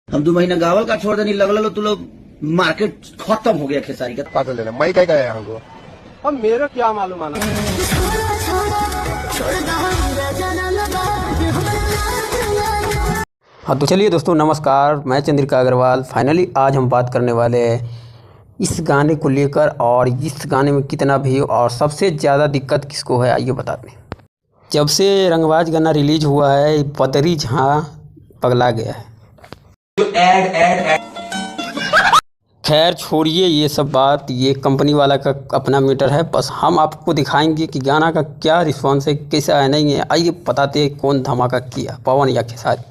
हम 2 महीना गावल का छोड़ देनी लगल तू लोग मार्केट खत्म हो गया खेसारी का पागल लेना मैं क्या गया हमको अब मेरा क्या मालूम आना। हाँ तो चलिए दोस्तों नमस्कार, मैं चंद्रिका अग्रवाल। फाइनली आज हम बात करने वाले हैं इस गाने को लेकर और इस गाने में कितना भी और सबसे ज़्यादा दिक्कत किसको है आइए बताते हैं। जब से रंगबाज गाना रिलीज हुआ है बदरी जहाँ पगला गया है। खैर छोड़िए ये सब बात, ये कंपनी वाला का अपना मैटर है। बस हम आपको दिखाएंगे कि गाना का क्या रिस्पॉन्स है, कैसा है नहीं है। आइए बताते हैं कौन धमाका किया, पवन या खेसारी।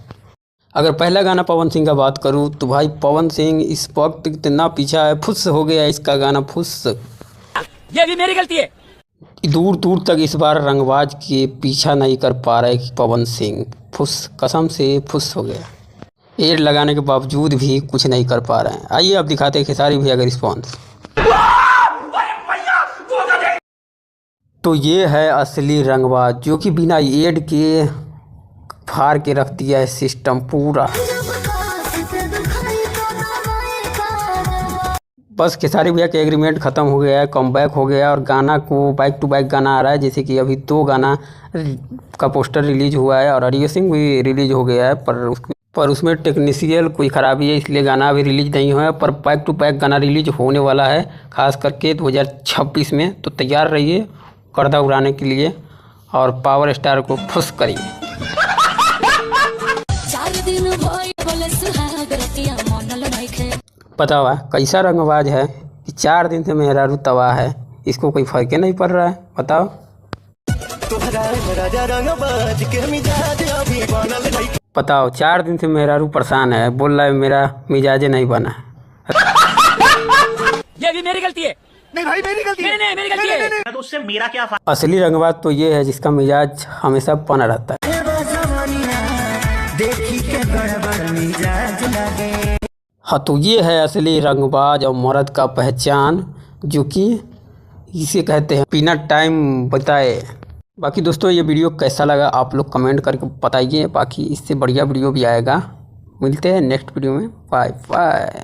अगर पहला गाना पवन सिंह का बात करूं तो भाई पवन सिंह इस वक्त इतना पीछा है, फुस हो गया इसका गाना फुस। ये भी मेरी गलती है। दूर दूर तक इस बार रंगबाज के पीछा नहीं कर पा रहे कि पवन सिंह फुस, कसम से फुस हो गया। एड लगाने के बावजूद भी कुछ नहीं कर पा रहे हैं। आइए अब दिखाते हैं खेसारी भैया का रिस्पॉन्स। तो ये है असली रंगबाज जो कि बिना एड के फाड़ के रख दिया है सिस्टम पूरा। बस खेसारी भैया का एग्रीमेंट ख़त्म हो गया है, कमबैक हो गया और गाना को बैक टू बैक गाना आ रहा है। जैसे कि अभी 2 गाना का पोस्टर रिलीज हुआ है और अरिजीत सिंह भी रिलीज हो गया है, पर उसमें टेक्निशियल कोई ख़राबी है इसलिए गाना अभी रिलीज नहीं हुआ है। पर बैक टू बैक गाना रिलीज होने वाला है खास करके 2026 में। तो तैयार रहिए गर्दा उड़ाने के लिए और पावर स्टार को खुश करिए। पता हुआ कैसा रंगबाज है कि 4 दिन से मेहरारू तबाह है, इसको कोई फर्क ही नहीं पड़ रहा है। बताओ बताओ 4 दिन से मेहरारू परेशान है, बोल रहा है मेरा मिजाजे नहीं बना है। ये भी मेरी गलती है। नहीं भाई मेरी गलती है। नहीं मेरी गलती है। तो उससे मेरा क्या फायदा। असली रंगबाज तो ये है जिसका मिजाज हमेशा बना रहता है। हाँ तो ये है असली रंगबाज और मर्द का पहचान, जो कि इसे कहते हैं बिना टाइम बताए। बाकी दोस्तों ये वीडियो कैसा लगा आप लोग कमेंट करके बताइए। बाकी इससे बढ़िया वीडियो भी आएगा। मिलते हैं नेक्स्ट वीडियो में। Bye bye.